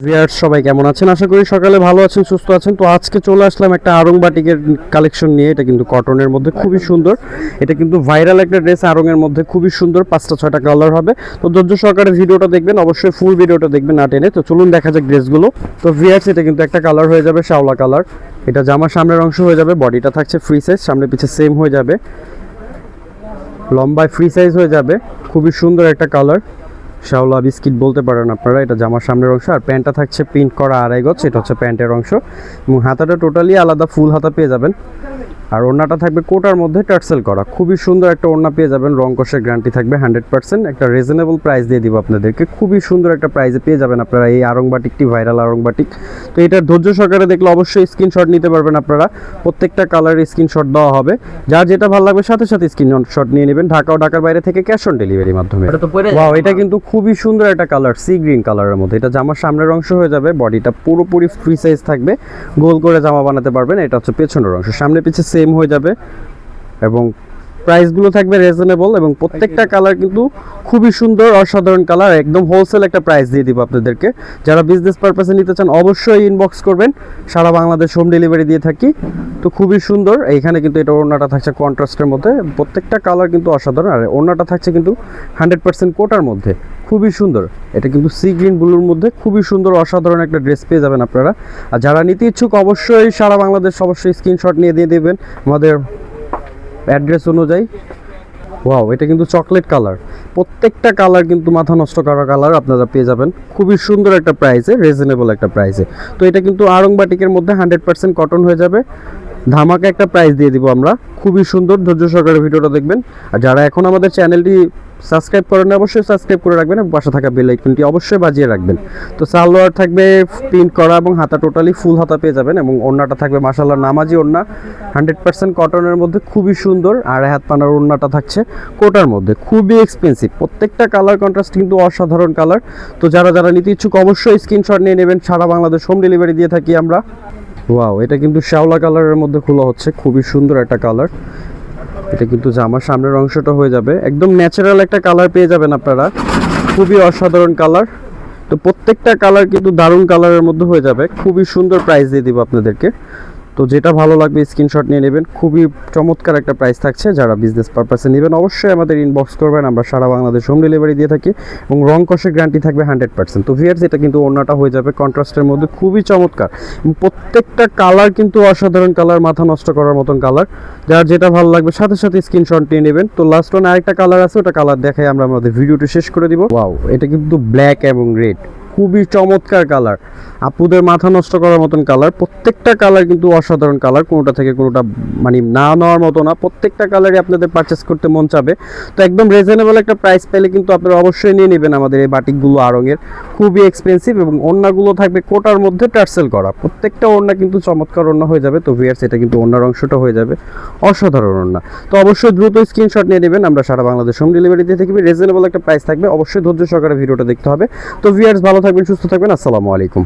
Viewers সবাই কেমন আছেন? আশা করি সকালে ভালো আছেন, সুস্থ আছেন। তো আজকে চলে আসলাম একটা আড়ং বাটিকের কালেকশন নিয়ে। এটা কিন্তু কটনের মধ্যে খুবই সুন্দর। এটা কিন্তু ভাইরাল একটা ড্রেস, আড়ংয়ের মধ্যে খুবই সুন্দর। 5টা 6টা কালার হবে। তো ধৈর্য সহকারে ভিডিওটা দেখবেন, অবশ্যই ফুল ভিডিওটা দেখবেন না টেনে। তো চলুন দেখা যাক ড্রেসগুলো। তো ভিউয়ার্স এটা কিন্তু একটা কালার হয়ে যাবে শ্যাওলা কালার। এটা জামার সামনের অংশ হয়ে যাবে, বডিটা থাকছে ফ্রি সাইজ, সামনে পিছে সেম হয়ে যাবে, লম্বায় ফ্রি সাইজ হয়ে যাবে। খুবই সুন্দর একটা কালার, শাওলা বিস্কিট বলতে পারেন আপনারা। এটা জামার সামনের অংশ, আর প্যান্টটা থাকছে প্রিন্ট করা আড়াই গজ। এটা হচ্ছে প্যান্টের অংশ, এবং হাতাটা টোটালি আলাদা ফুল হাতা পেয়ে যাবেন। আর ওড়নাটা থাকবে কোটার মধ্যে টার্সেল করা। খুবই সুন্দর একটা ওড়না পেয়ে যাবেন, রং কষের গ্যারান্টি থাকবে 100%। একটা রিজনেবল প্রাইস দিয়ে দিব আপনাদেরকে, খুবই সুন্দর একটা প্রাইসে পেয়ে যাবেন আপনারা এই আড়ং বাটিকটি, ভাইরাল আড়ং বাটিক। তো এটার ধৈর্য সহকারে দেখলে অবশ্যই স্ক্রিনশট নিতে পারবেন আপনারা। প্রত্যেকটা কালারের স্ক্রিনশট দেওয়া হবে, যার যেটা ভালো লাগবে সাথে সাথে স্ক্রিনশট নিয়ে নেবেন। ঢাকা ও ঢাকার বাইরে থেকে ক্যাশ অন ডেলিভারির মাধ্যমে। ওয়াও, এটা কিন্তু খুবই সুন্দর একটা কালার, সি গ্রিন কালারের মধ্যে। এটা জামার সামনের অংশ হয়ে যাবে, বডিটা পুরোপুরি ফ্রি সাইজ থাকবে, গোল করে জামা বানাতে পারবেন। এটা হচ্ছে পেছনের অংশ, সামনে পিছে সেম হয়ে যাবে, এবং প্রাইসগুলো থাকবে রিজনেবল, এবং প্রত্যেকটা কালার কিন্তু খুবই সুন্দর, অসাধারণ কালার। একদম হোলসেল একটা প্রাইস দিয়ে দিব আপনাদেরকে। যারা বিজনেস পারপাসে নিতে চান অবশ্যই ইনবক্স করবেন, সারা বাংলাদেশ হোম ডেলিভারি দিয়ে থাকি। তো খুবই সুন্দর। এইখানে কিন্তু এটা ওড়নাটা থাকছে কন্ট্রাস্টের মধ্যে, প্রত্যেকটা কালার কিন্তু অসাধারণ। আর ওড়নাটা থাকছে কিন্তু 100% কোটার মধ্যে, খুবই সুন্দর। এটা কিন্তু সি গ্রিন ব্লুর মধ্যে খুবই সুন্দর, অসাধারণ একটা ড্রেস পেয়ে যাবেন আপনারা। আর যারা নিতে ইচ্ছুক অবশ্যই সারা বাংলাদেশ অবশ্যই স্ক্রিনশট নিয়ে দিয়ে দেবেন আমাদের অ্যাড্রেস অনুযায়ী। ওয়াও, এটা কিন্তু চকলেট কালার। প্রত্যেকটা কালার কিন্তু মাথা নষ্ট করা কালার আপনারা পেয়ে যাবেন খুবই সুন্দর একটা প্রাইসে, রিজনেবল একটা প্রাইসে। তো এটা কিন্তু আড়ং বাটিকের মধ্যে 100% কটন হয়ে যাবে। ধামাকা একটা প্রাইস দিয়ে দিব আমরা, খুবই সুন্দর। ধৈর্য সহকারে ভিডিওটা দেখবেন। আর যারা এখন আমাদের চ্যানেলটি সাবস্ক্রাইব করেন অবশ্যই সাবস্ক্রাইব করে রাখবেন, এবং পাশে থাকা বেল আইকনটি অবশ্যই বাজিয়ে রাখবেন। তো সালোয়ার থাকবে প্রিন্ট করা, এবং হাতা টোটালি ফুল হাতা পেয়ে যাবেন, এবং ওড়নাটা থাকবে মাশাআল্লাহ নামাজি ওড়না, 100% কটনের মধ্যে খুবই সুন্দর। আর হাত পানার ওড়নাটা থাকছে কোটার মধ্যে, খুবই এক্সপেন্সিভ। প্রত্যেকটা কালার কন্ট্রাস্ট কিন্তু অসাধারণ কালার। তো যারা যারা নিতে ইচ্ছুক অবশ্যই স্ক্রিনশট নিয়ে নেবেন, সারা বাংলাদেশ হোম ডেলিভারি দিয়ে থাকি আমরা। ওয়াও, এটা কিন্তু শ্যাওলা কালারের মধ্যে খোলা হচ্ছে, খুবই সুন্দর একটা কালার। এটা কিন্তু জামার সামনের অংশটা হয়ে যাবে, একদম ন্যাচারাল একটা কালার পেয়ে যাবেন আপনারা, খুবই অসাধারণ কালার। তো প্রত্যেকটা কালার কিন্তু দারুণ কালারের মধ্যে হয়ে যাবে, খুবই সুন্দর প্রাইস দিয়ে দিব আপনাদেরকে। তো যেটা ভালো লাগবে স্ক্রিনশট নিয়ে নেবেন, খুবই চমৎকার একটা প্রাইস থাকছে। যারা বিজনেস পারপাসে নেবেন অবশ্যই আমাদের ইনবক্স করবেন, আমরা সারা বাংলাদেশ হোম ডেলিভারি দিয়ে থাকি, এবং রং কষের গ্যারান্টি থাকবে 100%। তো ভিউয়ার্স এটা কিন্তু ওড়নাটা হয়ে যাবে কন্ট্রাস্টের মধ্যে, খুবই চমৎকার। প্রত্যেকটা কালার কিন্তু অসাধারণ কালার, মাথা নষ্ট করার মতন কালার। যার যেটা ভালো লাগবে সাথে সাথে স্ক্রিনশট নিয়ে নেবেন। তো লাস্ট ওয়ান আরেকটা কালার আছে, ওটা কালার দেখাই আমরা আমাদের ভিডিওটি শেষ করে দিব। ওয়াও, এটা কিন্তু ব্ল্যাক এবং রেড, খুবই চমৎকার কালার, আপুদের মাথা নষ্ট করার মতন কালার। প্রত্যেকটা কালার কিন্তু অসাধারণ কালার, কোনোটা থেকে কোনোটা মানে না নেওয়ার মতো না। প্রত্যেকটা কালারই আপনাদের পারচেস করতে মন চাবে। তো একদম রিজনেবল একটা প্রাইস পেলে কিন্তু আপনারা অবশ্যই নিয়ে নেবেন আমাদের এই বাটিকগুলো আড়ংয়ের, খুবই এক্সপেন্সিভ। এবং ওড়নাগুলো থাকবে কোটার মধ্যে টার্সেল করা, প্রত্যেকটা ওড়না কিন্তু চমৎকার ওড়না হয়ে যাবে। তো ভিউয়ার্স এটা কিন্তু ওড়নার অংশটা হয়ে যাবে অসাধারণ ওড়না। তো অবশ্যই দ্রুত স্ক্রিনশট নিয়ে নেবেন, আমরা সারা বাংলাদেশ হোম ডেলিভারি দিয়ে থাকি। রিজনেবল একটা প্রাইস থাকবে, অবশ্যই ধৈর্য সহকারে ভিডিওটা দেখতে হবে। তো ভিউয়ার্স ভালো থাকবেন, সুস্থ থাকবেন, আসসালামু আলাইকুম।